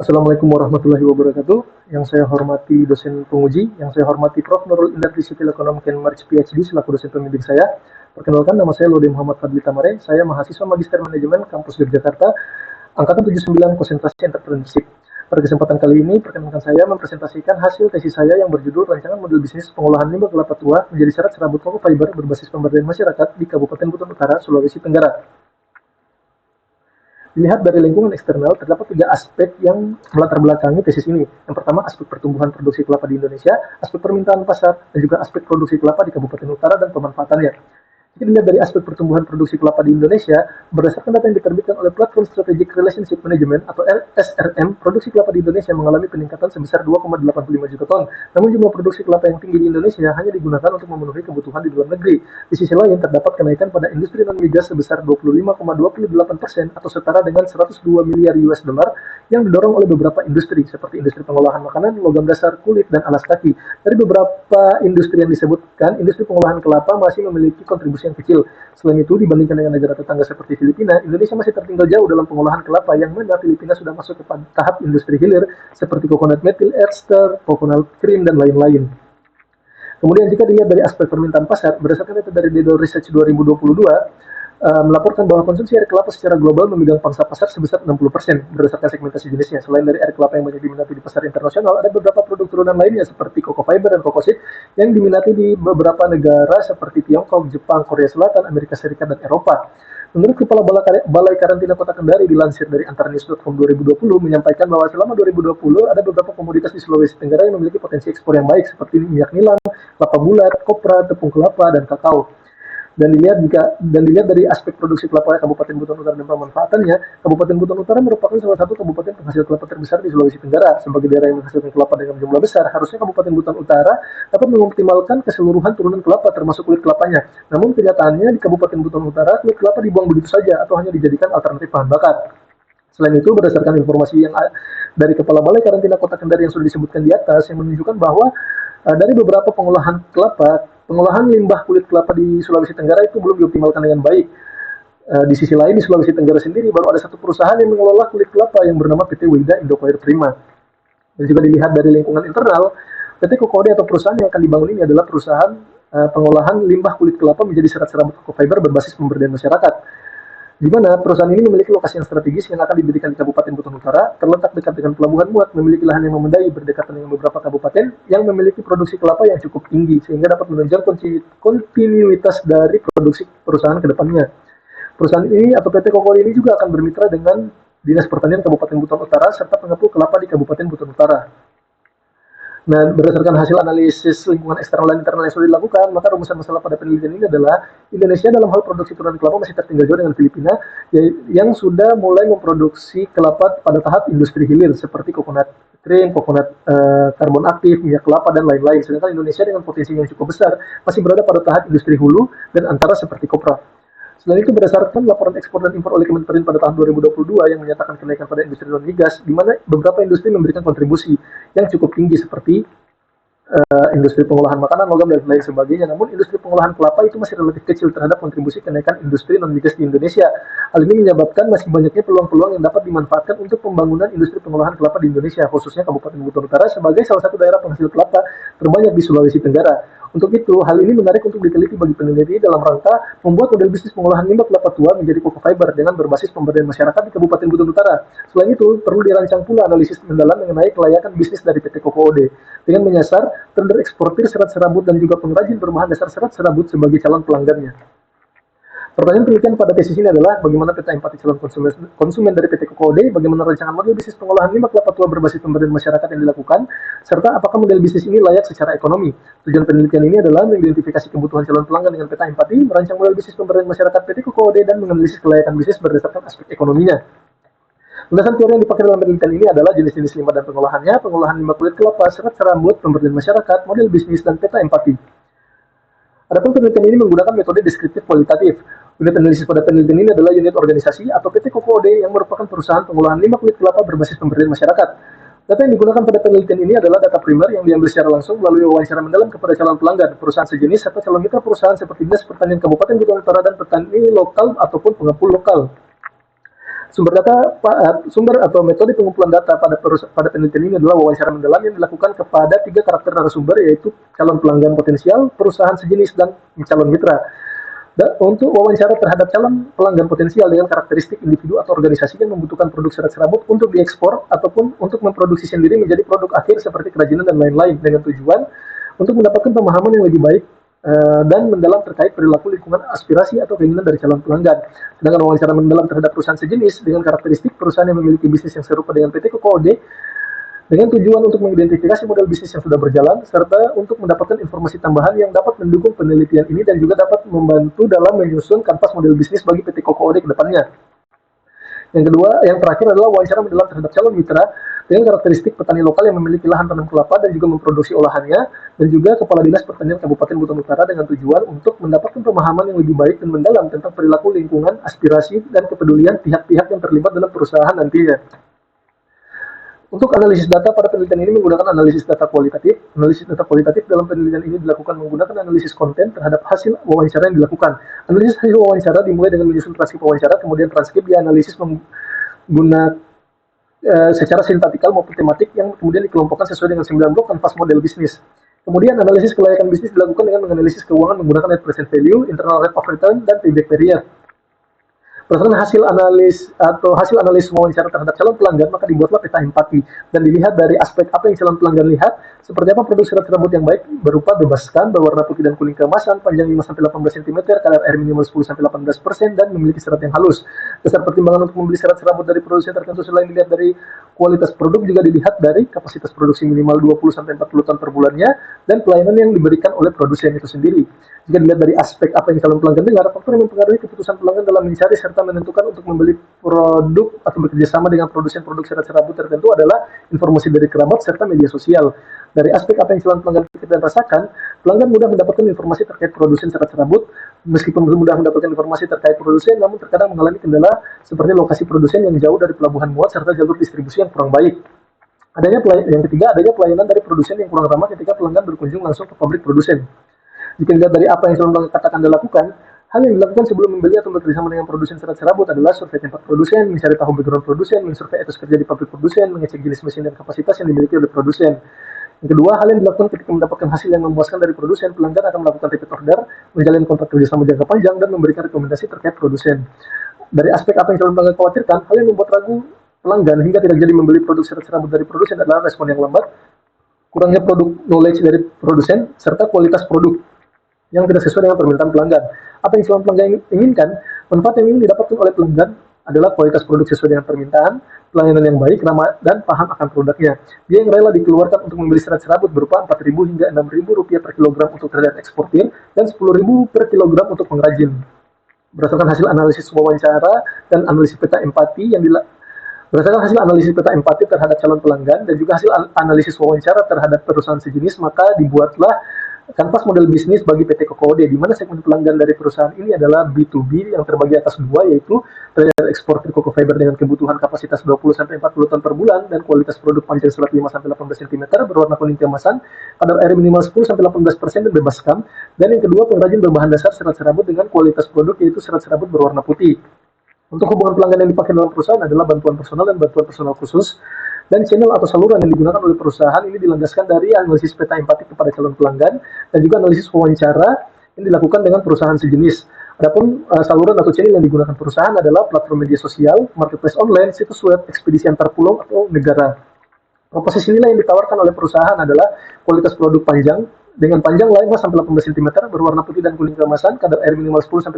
Assalamualaikum warahmatullahi wabarakatuh. Yang saya hormati dosen penguji, yang saya hormati Prof. Nurul Indarti Sipil Ekonom Kenmarch PhD selaku dosen pembimbing saya. Perkenalkan, nama saya Lode Muhammad Fadli Tamare. Saya mahasiswa Magister Manajemen Kampus Yogyakarta, angkatan 79 konsentrasi entrepreneurship. Pada kesempatan kali ini, perkenalkan saya mempresentasikan hasil tesis saya yang berjudul Rancangan Model Bisnis Pengolahan Limbah Kelapa Tua menjadi Serat Serabut Coco Fiber berbasis pemberdayaan masyarakat di Kabupaten Buton Utara, Sulawesi Tenggara. Dilihat dari lingkungan eksternal, terdapat tiga aspek yang melatar belakangi tesis ini. Yang pertama, aspek pertumbuhan produksi kelapa di Indonesia, aspek permintaan pasar, dan juga aspek produksi kelapa di Kabupaten Utara dan pemanfaatannya. Jika dilihat dari aspek pertumbuhan produksi kelapa di Indonesia, berdasarkan data yang diterbitkan oleh Platform Strategic Relationship Management atau SRM, produksi kelapa di Indonesia mengalami peningkatan sebesar 2,85 juta ton. Namun jumlah produksi kelapa yang tinggi di Indonesia hanya digunakan untuk memenuhi kebutuhan di luar negeri. Di sisi lain, terdapat kenaikan pada industri non-migas sebesar 25,28% atau setara dengan 102 miliar US dollar yang didorong oleh beberapa industri seperti industri pengolahan makanan, logam dasar, kulit, dan alas kaki. Dari beberapa industri yang disebutkan, industri pengolahan kelapa masih memiliki kontribusi yang kecil. Selain itu, dibandingkan dengan negara tetangga seperti Filipina, Indonesia masih tertinggal jauh dalam pengolahan kelapa yang mana Filipina sudah masuk ke tahap industri hilir seperti coconut methyl ester, coconut cream, dan lain-lain. Kemudian jika dilihat dari aspek permintaan pasar, berdasarkan data dari Dedo Research 2022, melaporkan bahwa konsumsi air kelapa secara global memegang pangsa pasar sebesar 60% berdasarkan segmentasi jenisnya. Selain dari air kelapa yang banyak diminati di pasar internasional, ada beberapa produk turunan lainnya seperti coco fiber dan coco seed yang diminati di beberapa negara seperti Tiongkok, Jepang, Korea Selatan, Amerika Serikat, dan Eropa. Menurut Kepala Balai Karantina Kota Kendari dilansir dari antarnews.com 2020 menyampaikan bahwa selama 2020 ada beberapa komoditas di Sulawesi Tenggara yang memiliki potensi ekspor yang baik seperti minyak nilam, kelapa bulat, kopra, tepung kelapa, dan kakao. Dan dilihat dari aspek produksi kelapa Kabupaten Buton Utara dan pemanfaatannya, Kabupaten Buton Utara merupakan salah satu kabupaten penghasil kelapa terbesar di Sulawesi Tenggara. Sebagai daerah yang menghasilkan kelapa dengan jumlah besar, harusnya Kabupaten Buton Utara dapat mengoptimalkan keseluruhan turunan kelapa termasuk kulit kelapanya. Namun kenyataannya di Kabupaten Buton Utara kulit kelapa dibuang begitu saja atau hanya dijadikan alternatif bahan bakar. Selain itu, berdasarkan informasi yang dari Kepala Balai Karantina Kota Kendari yang sudah disebutkan di atas, yang menunjukkan bahwa dari beberapa pengolahan kelapa, pengolahan limbah kulit kelapa di Sulawesi Tenggara itu belum dioptimalkan dengan baik. Di sisi lain, di Sulawesi Tenggara sendiri baru ada satu perusahaan yang mengelola kulit kelapa yang bernama PT Wida Indocoir Prima. Dan juga dilihat dari lingkungan internal, PT Kokode atau perusahaan yang akan dibangun ini adalah perusahaan pengolahan limbah kulit kelapa menjadi serat serabut coco fiber berbasis pemberdayaan masyarakat, di mana perusahaan ini memiliki lokasi yang strategis yang akan didirikan di Kabupaten Buton Utara, terletak dekat dengan Pelabuhan Muat, memiliki lahan yang memadai, berdekatan dengan beberapa kabupaten yang memiliki produksi kelapa yang cukup tinggi, sehingga dapat menunjang kontinuitas dari produksi perusahaan ke depannya. Perusahaan ini atau PT Kokori ini juga akan bermitra dengan Dinas Pertanian Kabupaten Buton Utara serta pengepul kelapa di Kabupaten Buton Utara. Nah, berdasarkan hasil analisis lingkungan eksternal dan internal yang sudah dilakukan, maka rumusan masalah pada penelitian ini adalah Indonesia dalam hal produksi turunan kelapa masih tertinggal jauh dengan Filipina yang sudah mulai memproduksi kelapa pada tahap industri hilir seperti coconut cream, coconut karbon aktif, minyak kelapa, dan lain-lain. Sedangkan Indonesia dengan potensi yang cukup besar masih berada pada tahap industri hulu dan antara seperti kopra. Selain itu, berdasarkan laporan ekspor dan impor oleh Kemenperin pada tahun 2022 yang menyatakan kenaikan pada industri non-migas, di mana beberapa industri memberikan kontribusi yang cukup tinggi seperti industri pengolahan makanan, logam, dan lain sebagainya. Namun industri pengolahan kelapa itu masih relatif kecil terhadap kontribusi kenaikan industri non-migas di Indonesia. Hal ini menyebabkan masih banyaknya peluang-peluang yang dapat dimanfaatkan untuk pembangunan industri pengolahan kelapa di Indonesia, khususnya Kabupaten Buton Utara sebagai salah satu daerah penghasil kelapa terbanyak di Sulawesi Tenggara. Untuk itu, hal ini menarik untuk diteliti bagi peneliti dalam rangka membuat model bisnis pengolahan limbah kelapa tua menjadi coco fiber dengan berbasis pemberdayaan masyarakat di Kabupaten Buton Utara. Selain itu, perlu dirancang pula analisis mendalam mengenai kelayakan bisnis dari PT Kokode dengan menyasar trader eksportir serat serabut dan juga pengrajin berbahan dasar serat serabut sebagai calon pelanggannya. Pertanyaan penelitian pada tesis ini adalah bagaimana peta empati calon konsumen dari PT Kokode, bagaimana rancangan model bisnis pengolahan limbah kelapa tua berbasis pemberdayaan masyarakat yang dilakukan, serta apakah model bisnis ini layak secara ekonomi. Tujuan penelitian ini adalah mengidentifikasi kebutuhan calon pelanggan dengan peta empati, merancang model bisnis pemberdayaan masyarakat PT Kokode, dan menganalisis kelayakan bisnis berdasarkan aspek ekonominya. Landasan teori yang dipakai dalam penelitian ini adalah jenis-jenis limbah dan pengolahannya, pengolahan limbah kulit kelapa, serat serabut, pemberdayaan masyarakat, model bisnis, dan peta empati. Adapun penelitian ini menggunakan metode deskriptif kualitatif. Unit analisis pada penelitian ini adalah unit organisasi atau PT Kokode yang merupakan perusahaan pengolahan limbah kulit kelapa berbasis pemberdayaan masyarakat. Data yang digunakan pada penelitian ini adalah data primer yang diambil secara langsung melalui wawancara mendalam kepada calon pelanggan, perusahaan sejenis, serta calon mitra perusahaan seperti Dinas Pertanian Kabupaten Buton Utara dan petani lokal ataupun pengepul lokal. Sumber atau metode pengumpulan data pada penelitian ini adalah wawancara mendalam yang dilakukan kepada 3 karakter narasumber, yaitu calon pelanggan potensial, perusahaan sejenis, dan calon mitra. Untuk wawancara terhadap calon pelanggan potensial dengan karakteristik individu atau organisasi yang membutuhkan produk serat serabut untuk diekspor ataupun untuk memproduksi sendiri menjadi produk akhir seperti kerajinan dan lain-lain, dengan tujuan untuk mendapatkan pemahaman yang lebih baik dan mendalam terkait perilaku lingkungan, aspirasi atau keinginan dari calon pelanggan. Sedangkan wawancara mendalam terhadap perusahaan sejenis dengan karakteristik perusahaan yang memiliki bisnis yang serupa dengan PT Koko OD, dengan tujuan untuk mengidentifikasi model bisnis yang sudah berjalan, serta untuk mendapatkan informasi tambahan yang dapat mendukung penelitian ini dan juga dapat membantu dalam menyusun kanvas model bisnis bagi PT Koko OD ke depannya. Yang terakhir adalah wawancara mendalam terhadap calon mitra dengan karakteristik petani lokal yang memiliki lahan tanam kelapa dan juga memproduksi olahannya, dan juga Kepala Dinas Pertanian Kabupaten Buton Utara dengan tujuan untuk mendapatkan pemahaman yang lebih baik dan mendalam tentang perilaku lingkungan, aspirasi, dan kepedulian pihak-pihak yang terlibat dalam perusahaan nantinya. Untuk analisis data pada penelitian ini menggunakan analisis data kualitatif. Analisis data kualitatif dalam penelitian ini dilakukan menggunakan analisis konten terhadap hasil wawancara yang dilakukan. Analisis hasil wawancara dimulai dengan menyusun transkrip wawancara, kemudian transkrip dianalisis menggunakan secara sintaktikal maupun tematik yang kemudian dikelompokkan sesuai dengan 9 blok kanvas model bisnis. Kemudian analisis kelayakan bisnis dilakukan dengan menganalisis keuangan menggunakan net present value, internal rate of return, dan payback period. Berdasarkan hasil analis wawancara terhadap calon pelanggan, maka dibuatlah peta empati dan dilihat dari aspek apa yang calon pelanggan lihat, seperti apa produk serat serabut yang baik berupa bebas skan, berwarna putih dan kuning keemasan, panjang 5-18 cm, kadar air minimal 10-18%, dan memiliki serat yang halus. Dasar pertimbangan untuk membeli serat serabut dari produsen tertentu selain dilihat dari kualitas produk, juga dilihat dari kapasitas produksi minimal 20-40 ton per bulannya, dan pelayanan yang diberikan oleh produsen itu sendiri. Jika dilihat dari aspek apa yang calon pelanggan dengar, faktor yang mempengaruhi keputusan pelanggan dalam mencari serta menentukan untuk membeli produk atau bekerjasama dengan produsen produk serat serabut tertentu adalah informasi dari kerabat serta media sosial. Dari aspek apa yang calon pelanggan pikir dan rasakan, pelanggan mudah mendapatkan informasi terkait produsen serat serabut. Meskipun mudah mendapatkan informasi terkait produsen, namun terkadang mengalami kendala seperti lokasi produsen yang jauh dari pelabuhan muat serta jalur distribusi yang kurang baik. Yang ketiga, adanya pelayanan dari produsen yang kurang ramah ketika pelanggan berkunjung langsung ke pabrik produsen. Jika dilihat dari apa yang calon pelanggan katakan dan lakukan, hal yang dilakukan sebelum membeli atau bekerjasama dengan produsen serat serabut adalah survei tempat produsen, mencari tahu background produsen, mensurvei etos kerja di pabrik produsen, mengecek jenis mesin dan kapasitas yang dimiliki oleh produsen. Yang kedua, hal yang dilakukan ketika mendapatkan hasil yang memuaskan dari produsen, pelanggan akan melakukan repeat order, menjalin kontrak kerjasama jangka panjang, dan memberikan rekomendasi terkait produsen. Dari aspek apa yang calon pelanggan khawatirkan, hal yang membuat ragu pelanggan hingga tidak jadi membeli produk serat serabut dari produsen adalah respon yang lambat, kurangnya produk knowledge dari produsen, serta kualitas produk yang tidak sesuai dengan permintaan pelanggan. Apa yang calon pelanggan inginkan, manfaat yang ingin didapatkan oleh pelanggan adalah kualitas produk sesuai dengan permintaan, pelayanan yang baik, ramah, dan paham akan produknya. Dia yang rela dikeluarkan untuk membeli serat serabut berupa Rp4.000 hingga Rp6.000 per kilogram untuk terhadap eksportir dan Rp10.000 per kilogram untuk pengrajin. Berdasarkan hasil analisis wawancara dan analisis peta empati Berdasarkan hasil analisis peta empati terhadap calon pelanggan dan juga hasil analisis wawancara terhadap perusahaan sejenis, maka dibuatlah kanvas model bisnis bagi PT Koko OD, di mana segmen pelanggan dari perusahaan ini adalah B2B yang terbagi atas dua, yaitu trader eksportir koko fiber dengan kebutuhan kapasitas 20-40 ton per bulan dan kualitas produk panjang serat 5-18 cm berwarna kuning keemasan, kadar air minimal 10-18% dan bebas skam. Dan yang kedua, pengrajin berbahan dasar serat serabut dengan kualitas produk yaitu serat serabut berwarna putih. Untuk hubungan pelanggan yang dipakai dalam perusahaan adalah bantuan personal dan bantuan personal khusus. Dan channel atau saluran yang digunakan oleh perusahaan ini dilandaskan dari analisis peta empati kepada calon pelanggan dan juga analisis wawancara yang dilakukan dengan perusahaan sejenis. Adapun saluran atau channel yang digunakan perusahaan adalah platform media sosial, marketplace online, situs web, ekspedisi antar pulau atau negara. Proposisi nilai yang ditawarkan oleh perusahaan adalah kualitas produk panjang dengan panjang 5-18 cm, berwarna putih dan kuning keemasan, kadar air minimal 10-18%,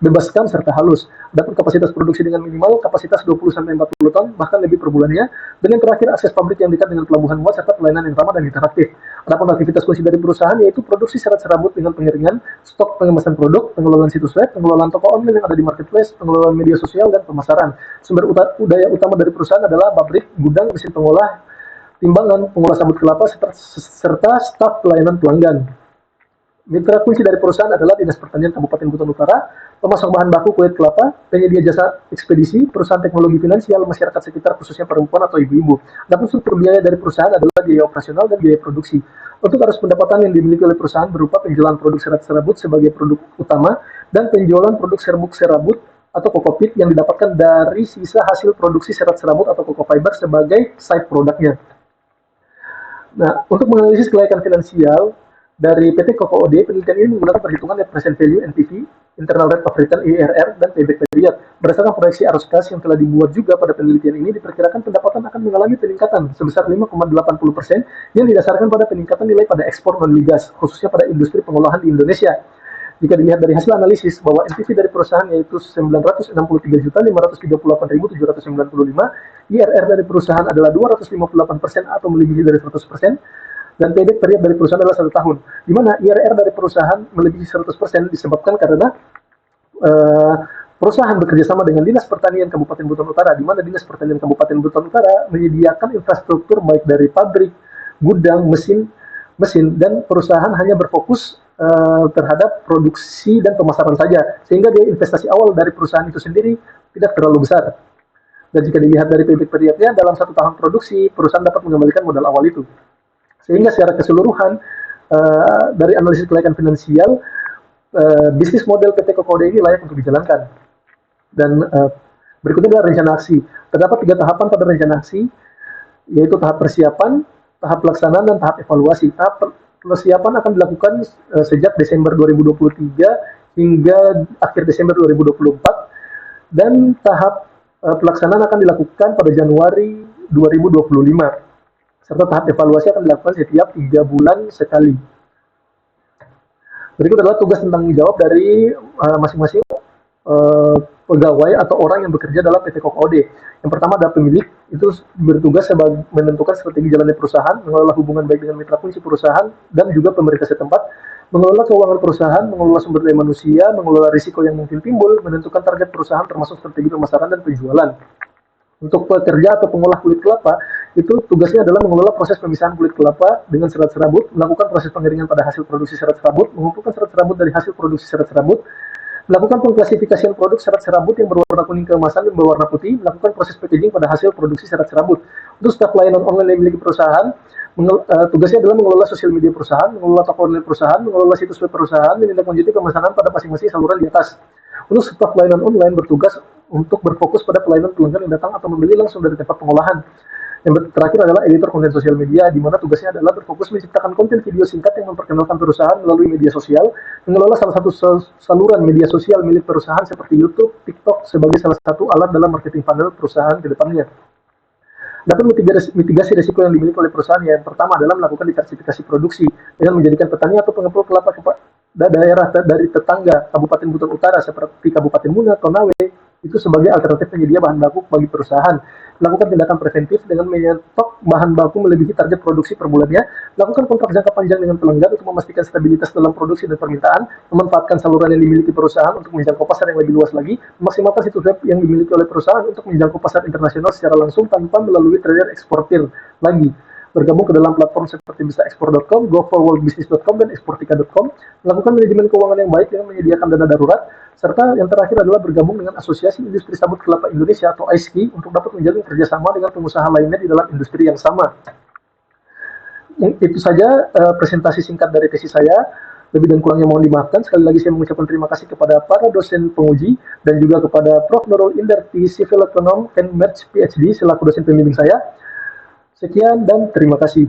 bebas skam serta halus. Adapun kapasitas produksi dengan minimal kapasitas 20-40 ton, bahkan lebih per bulannya. Dan yang terakhir, akses pabrik yang dekat dengan pelabuhan muat serta pelayanan yang ramah dan interaktif. Adapun aktivitas kunci dari perusahaan yaitu produksi serat serabut dengan pengeringan, stok pengemasan produk, pengelolaan situs web, pengelolaan toko online yang ada di marketplace, pengelolaan media sosial, dan pemasaran. Sumber daya utama dari perusahaan adalah pabrik, gudang, mesin pengolah, timbangan, pengolah sabut kelapa, serta staf pelayanan pelanggan. Mitra kunci dari perusahaan adalah Dinas Pertanian Kabupaten Buton Utara, pemasok bahan baku kulit kelapa, penyedia jasa ekspedisi, perusahaan teknologi finansial, masyarakat sekitar khususnya perempuan atau ibu-ibu. Adapun struktur biaya dari perusahaan adalah biaya operasional dan biaya produksi. Untuk arus pendapatan yang dimiliki oleh perusahaan berupa penjualan produk serat serabut sebagai produk utama dan penjualan produk serbuk serabut atau kokopit yang didapatkan dari sisa hasil produksi serat serabut atau cocoa fiber sebagai side produknya. Nah, untuk menganalisis kelayakan finansial dari PT KOOD, penelitian ini menggunakan perhitungan net present value (NPV), internal rate of return (IRR), dan payback period. Berdasarkan proyeksi arus kas yang telah dibuat juga pada penelitian ini, diperkirakan pendapatan akan mengalami peningkatan sebesar 5,80% yang didasarkan pada peningkatan nilai pada ekspor non-migas, khususnya pada industri pengolahan di Indonesia. Jika dilihat dari hasil analisis bahwa NPV dari perusahaan yaitu 963.538.795, IRR dari perusahaan adalah 258% atau melebihi dari 100%, dan payback period dari perusahaan adalah 1 tahun, di mana IRR dari perusahaan melebihi 100% disebabkan karena perusahaan bekerjasama dengan Dinas Pertanian Kabupaten Buton Utara, di mana Dinas Pertanian Kabupaten Buton Utara menyediakan infrastruktur baik dari pabrik, gudang, mesin, dan perusahaan hanya berfokus terhadap produksi dan pemasaran saja, sehingga dia investasi awal dari perusahaan itu sendiri tidak terlalu besar. Dan jika dilihat dari payback periodnya, dalam 1 tahun produksi, perusahaan dapat mengembalikan modal awal itu. Sehingga secara keseluruhan dari analisis kelayakan finansial, bisnis model PT KOOD ini layak untuk dijalankan. Dan berikutnya adalah rencana aksi. Terdapat 3 tahapan pada rencana aksi, yaitu tahap persiapan, tahap pelaksanaan, dan tahap evaluasi. Tahap persiapan akan dilakukan sejak Desember 2023 hingga akhir Desember 2024, dan tahap pelaksanaan akan dilakukan pada Januari 2025. Serta tahap evaluasi akan dilakukan setiap 3 bulan sekali. Berikut adalah tugas dan tanggung jawab dari masing-masing pegawai atau orang yang bekerja dalam PT KOOD. Yang pertama adalah pemilik, itu bertugas sebagai menentukan strategi jalannya perusahaan, mengelola hubungan baik dengan mitra kunci perusahaan dan juga pemerintah setempat, mengelola keuangan perusahaan, mengelola sumber daya manusia, mengelola risiko yang mungkin timbul, menentukan target perusahaan termasuk strategi pemasaran dan penjualan. Untuk pekerja atau pengolah kulit kelapa, itu tugasnya adalah mengelola proses pemisahan kulit kelapa dengan serat serabut, melakukan proses pengeringan pada hasil produksi serat serabut, mengumpulkan serat serabut dari hasil produksi serat serabut, melakukan pengklasifikasian produk serat serabut yang berwarna kuning keemasan dan berwarna putih, melakukan proses packaging pada hasil produksi serat serabut. Untuk staf pelayanan online yang dimiliki perusahaan, tugasnya adalah mengelola sosial media perusahaan, mengelola toko online perusahaan, mengelola situs web perusahaan, menindaklanjuti pemesanan pada masing-masing saluran di atas. Untuk staf pelayanan online bertugas untuk berfokus pada pelayanan pelanggan yang datang atau membeli langsung dari tempat pengolahan. Yang terakhir adalah editor konten sosial media, di mana tugasnya adalah berfokus menciptakan konten video singkat yang memperkenalkan perusahaan melalui media sosial, mengelola salah satu saluran media sosial milik perusahaan seperti YouTube, TikTok sebagai salah satu alat dalam marketing funnel perusahaan ke depannya. Dapat mitigasi risiko yang dimiliki oleh perusahaan. Yang pertama adalah melakukan diversifikasi produksi dengan menjadikan petani atau pengepul kelapa kepada daerah dari tetangga Kabupaten Buton Utara seperti Kabupaten Muna, Konawe, itu sebagai alternatif penyedia bahan baku bagi perusahaan. Lakukan tindakan preventif dengan menyetok bahan baku melebihi target produksi per bulannya. Lakukan kontrak jangka panjang dengan pelanggan untuk memastikan stabilitas dalam produksi dan permintaan. Memanfaatkan saluran yang dimiliki perusahaan untuk menjangkau pasar yang lebih luas lagi. Memaksimalkan situs web yang dimiliki oleh perusahaan untuk menjangkau pasar internasional secara langsung tanpa melalui trader eksportir lagi. Bergabung ke dalam platform seperti bisaekspor.com, goforworldbusiness.com, dan eksportika.com, melakukan manajemen keuangan yang baik dengan menyediakan dana darurat, serta yang terakhir adalah bergabung dengan Asosiasi Industri Sabut Kelapa Indonesia atau AISKI untuk dapat menjalin kerjasama dengan pengusaha lainnya di dalam industri yang sama. Itu saja presentasi singkat dari tesis saya. Lebih dan kurangnya mohon dimaafkan. Sekali lagi saya mengucapkan terima kasih kepada para dosen penguji dan juga kepada Prof. Nurul Indarti, Civil Econom and Maths PhD selaku dosen pembimbing saya. Sekian dan terima kasih.